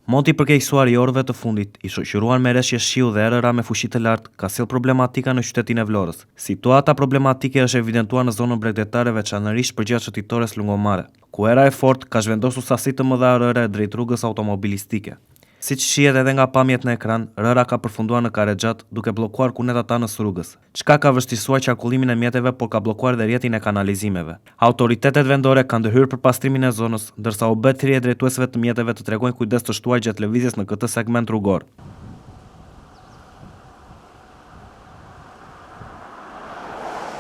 Monti i përkeqësuar i orëve të fundit, i shoqëruar me rreshje shiu dhe erëra me fuqi të lartë, ka sjellë problematika në qytetin e Vlorës. Situata problematike është evidentuar në zonën bregdetare, veçanërisht përgjatë çetitores lungomare, ku era e fortë ka zhvendosur sasi të mëdha rëre drejt rrugës automobilistike. Siç shihet edhe nga pamjet në ekran, rëra ka përfunduar në Karexhat duke bllokuar kunetat anës rrugës, çka ka vështirësuar qarkullimin e mjeteve, por ka bllokuar edhe rrjetin e kanalizimeve. Autoritetet vendore kanë ndërhyrë për pastrimin e zonës, ndërsa u bë thirrje drejtuesve të mjeteve të tregojnë kujdes të shtuar gjatë lëvizjes në këtë segment rrugor.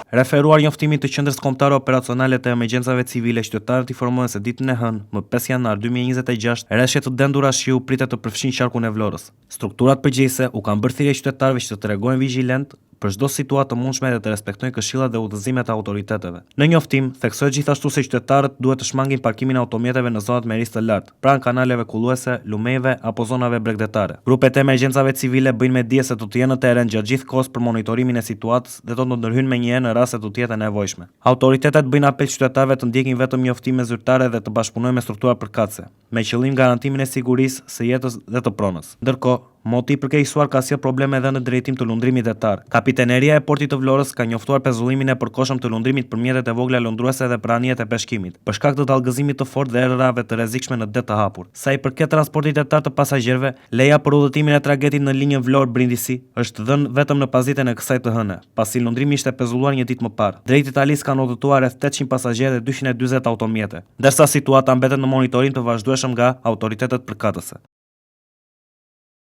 Referuar njoftimit të Qendrës Kombëtare Operacionale të Emergjencave Civile, qytetarët informohen se ditën e hënë, më 5 janar 2026, rreshje të dendura shiu pritet të përfshin qarkun e Vlorës. Strukturat përgjegjëse u kanë bërë thirrje qytetarëve që të tregojnë vigjilent për çdo situatë të mundshme dhe të respektojnë këshillat dhe udhëzimet e autoriteteve. Në njoftim, theksohet gjithashtu se qytetarët duhet të shmangin parkimin e automjeteve në zonat me risk të lartë, pranë kanaleve kulluese, lumejve apo zonave bregdetare. Grupet e emergjencave civile bëjnë me dije se do të jenë në terren gjatë gjithë kohës për monitorimin e situatës dhe do të ndërhyjnë menjëherë në raste të tjera nevojshme. Autoritetet bëjnë apel qytetarëve të ndjekin vetëm njoftime zyrtare dhe të bashkëpunojnë me struktura përkatëse, me qëllim garantimin e sigurisë së jetës dhe të pronës. Ndërkohë, moti i përkeqësuar ka sjellë probleme edhe në drejtim të lundrimit detar. Kapiteneria e portit të Vlorës ka njoftuar pezullimin e përkohshëm të lundrimit për mjetet e vogla lundruese dhe për anijet e peshkimit, për shkak të tallgëzimit të fortë dhe erërave të rrezikshme në det të hapur. Sa i përket transportit detar të pasagjerëve, leja për udhëtimin e tragjedit në linjën Vlorë-Brindisi është dhënë vetëm në pasditën e kësaj të hënë, pasi lundrimi ishte pezulluar një ditë më parë. Drejt Italisë kanë udhëtuar rreth 800 pasagjerë dhe 240 automjete, ndërsa situata mbetet në monitorim të vazhdueshëm nga autoritetet përkatëse.